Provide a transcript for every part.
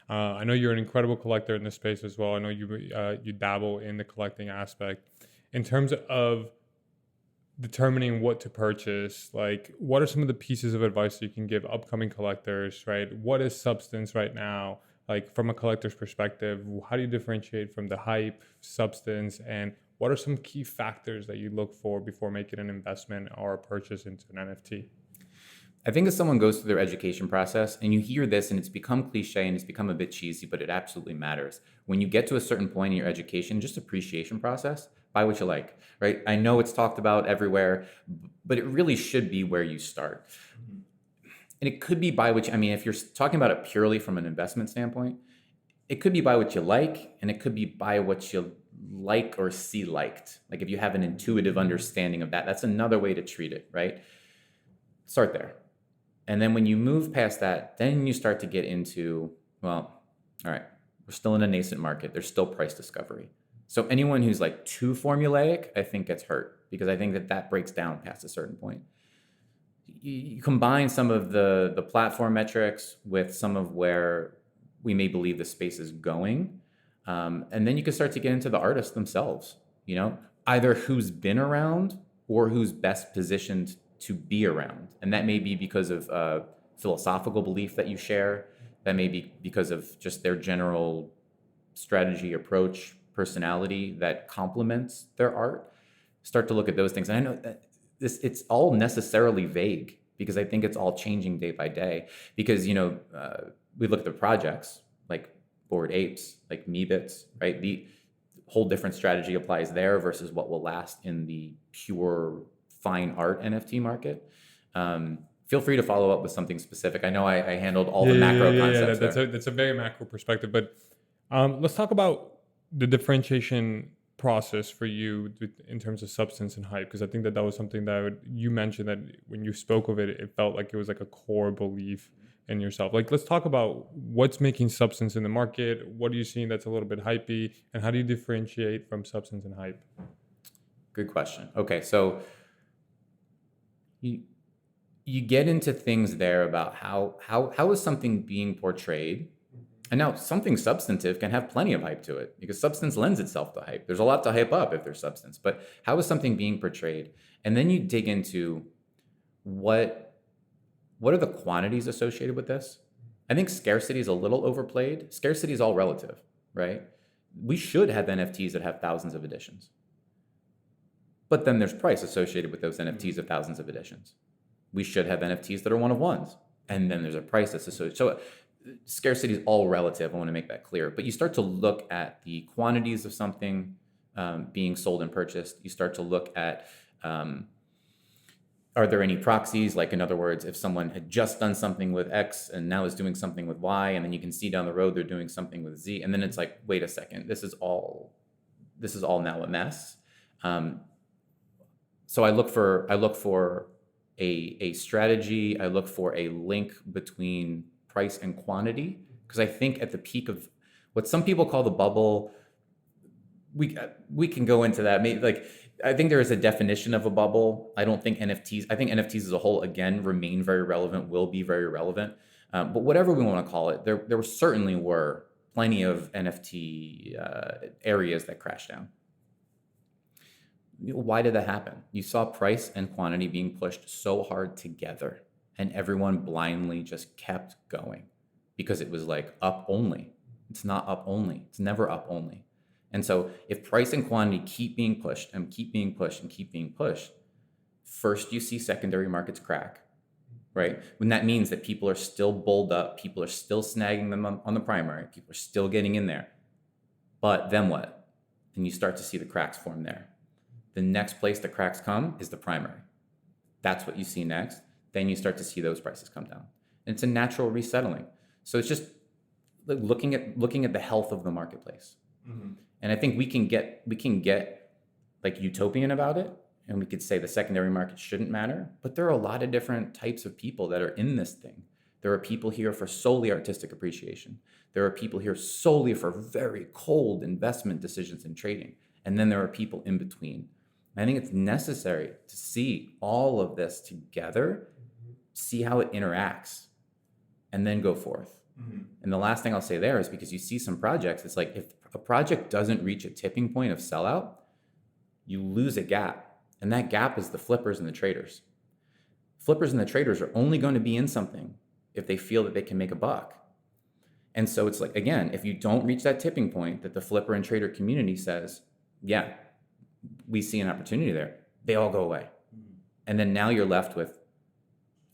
I know you're an incredible collector in this space as well. I know you dabble in the collecting aspect. In terms of determining what to purchase, like what are some of the pieces of advice you can give upcoming collectors, right? What is substance right now? Like from a collector's perspective, how do you differentiate from the hype, substance, and what are some key factors that you look for before making an investment or a purchase into an NFT? I think as someone goes through their education process and you hear this and it's become cliche and it's become a bit cheesy, but it absolutely matters. When you get to a certain point in your education, just appreciation process, buy what you like, right? I know it's talked about everywhere, but it really should be where you start. And it could be buy what you, I mean, if you're talking about it purely from an investment standpoint, it could be buy what you like and it could be buy what you like or see liked. Like if you have an intuitive understanding of that, that's another way to treat it, right? Start there. And then when you move past that, then you start to get into, well, all right, we're still in a nascent market. There's still price discovery. So anyone who's like too formulaic, I think gets hurt because I think that breaks down past a certain point. You combine some of the platform metrics with some of where we may believe the space is going. And then you can start to get into the artists themselves, either who's been around or who's best positioned to be around. And that may be because of philosophical belief that you share. That may be because of just their general strategy, approach, personality that complements their art. Start to look at those things. And I know that it's all necessarily vague because I think it's all changing day by day. Because, we look at the projects like Bored Apes, like Meebits, right? The whole different strategy applies there versus what will last in the pure fine art NFT market. Feel free to follow up with something specific. I know I handled all the macro concepts there. That's a very macro perspective. But let's talk about the differentiation process for you in terms of substance and hype, because I think that was something that you mentioned that when you spoke of it, it felt like it was like a core belief in yourself. Like, let's talk about what's making substance in the market. What are you seeing that's a little bit hypey, and how do you differentiate from substance and hype? Good question. Okay, so you get into things there about how is something being portrayed. And now something substantive can have plenty of hype to it because substance lends itself to hype. There's a lot to hype up if there's substance, but how is something being portrayed? And then you dig into what are the quantities associated with this? I think scarcity is a little overplayed. Scarcity is all relative, right? We should have NFTs that have thousands of editions. But then there's price associated with those NFTs of thousands of editions. We should have NFTs that are one of ones. And then there's a price that's associated. So scarcity is all relative. I want to make that clear. But you start to look at the quantities of something being sold and purchased. You start to look at, are there any proxies? Like, in other words, if someone had just done something with X and now is doing something with Y, and then you can see down the road they're doing something with Z. And then it's like, wait a second, this is all now a mess. So I look for a strategy. I look for a link between price and quantity, because I think at the peak of what some people call the bubble, we can go into that. Maybe, like, I think there is a definition of a bubble. I think NFTs as a whole, again, remain very relevant, will be very relevant. But whatever we want to call it, there certainly were plenty of NFT areas that crashed down. Why did that happen? You saw price and quantity being pushed so hard together, and everyone blindly just kept going because it was like up only. It's not up only. It's never up only. And so if price and quantity keep being pushed and keep being pushed and keep being pushed, first you see secondary markets crack, right? When that means that people are still bulled up, people are still snagging them on the primary, people are still getting in there. But then what? Then you start to see the cracks form there. The next place the cracks come is the primary. That's what you see next. Then you start to see those prices come down. And it's a natural resettling. So it's just looking at the health of the marketplace. Mm-hmm. And I think we can get like utopian about it, and we could say the secondary market shouldn't matter, but there are a lot of different types of people that are in this thing. There are people here for solely artistic appreciation. There are people here solely for very cold investment decisions and trading. And then there are people in between. I think it's necessary to see all of this together, see how it interacts, and then go forth. And the last thing I'll say there is because you see some projects, it's like if a project doesn't reach a tipping point of sellout, you lose a gap. And that gap is the flippers and the traders. Flippers and the traders are only going to be in something if they feel that they can make a buck. And so it's like, again, if you don't reach that tipping point that the flipper and trader community says, yeah, we see an opportunity there, they all go away. And then now you're left with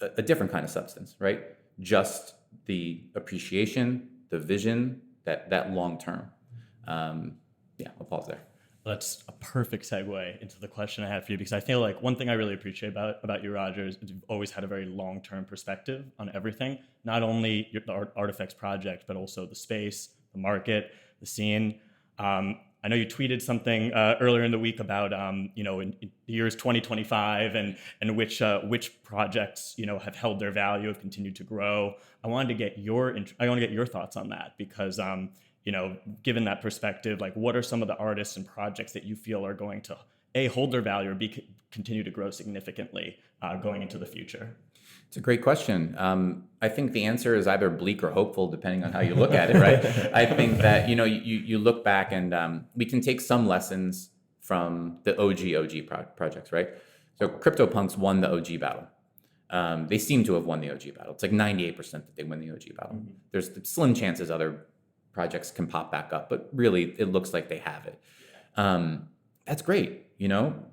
a different kind of substance, right? Just the appreciation, the vision, that long term. Yeah, I'll pause there. That's a perfect segue into the question I had for you, because I feel like one thing I really appreciate about you, Roger, is you've always had a very long-term perspective on everything, not only the Artifex project, but also the space, the market, the scene. I know you tweeted something earlier in the week about in the years 2025 and which projects have held their value, have continued to grow. I want to get your thoughts on that, because given that perspective, like what are some of the artists and projects that you feel are going to hold their value or continue to grow significantly going into the future? It's a great question. I think the answer is either bleak or hopeful, depending on how you look at it, right? I think that, you look back and we can take some lessons from the OG projects, right? So CryptoPunks won the OG battle. They seem to have won the OG battle. It's like 98% that they win the OG battle. Mm-hmm. There's slim chances other projects can pop back up, but really it looks like they have it. That's great,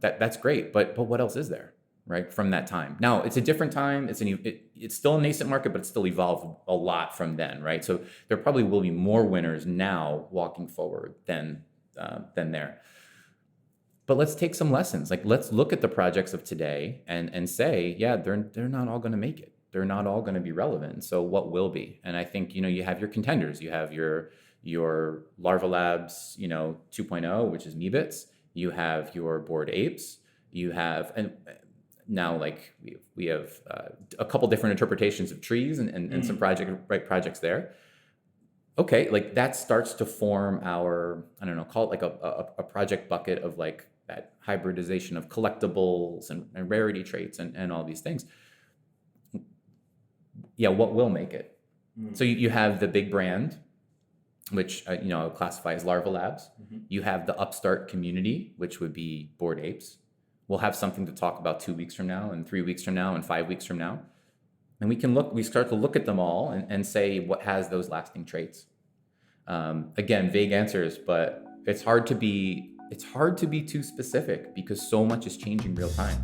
that's great. But what else is there, right? From that time. Now it's a different time. It's still a nascent market, but it's still evolved a lot from then, right? So there probably will be more winners now walking forward than there. But let's take some lessons. Like let's look at the projects of today and say, yeah, they're not all going to make it. They're not all going to be relevant. So what will be? And I think, you have your contenders. You have your Larva Labs, 2.0, which is Meebits. You have your Bored Apes. You have, and now like we have a couple different interpretations of trees and some projects there. Okay, like that starts to form our, I don't know, call it like a project bucket of like that hybridization of collectibles and rarity traits and all these things. Yeah, what will make it? So you have the big brand, which I would classify as Larva Labs. Mm-hmm. You have the upstart community, which would be Bored Apes. We'll have something to talk about 2 weeks from now, and 3 weeks from now, and 5 weeks from now, and we start to look at them all and say what has those lasting traits. Again, vague answers, but it's hard to be too specific because so much is changing real time.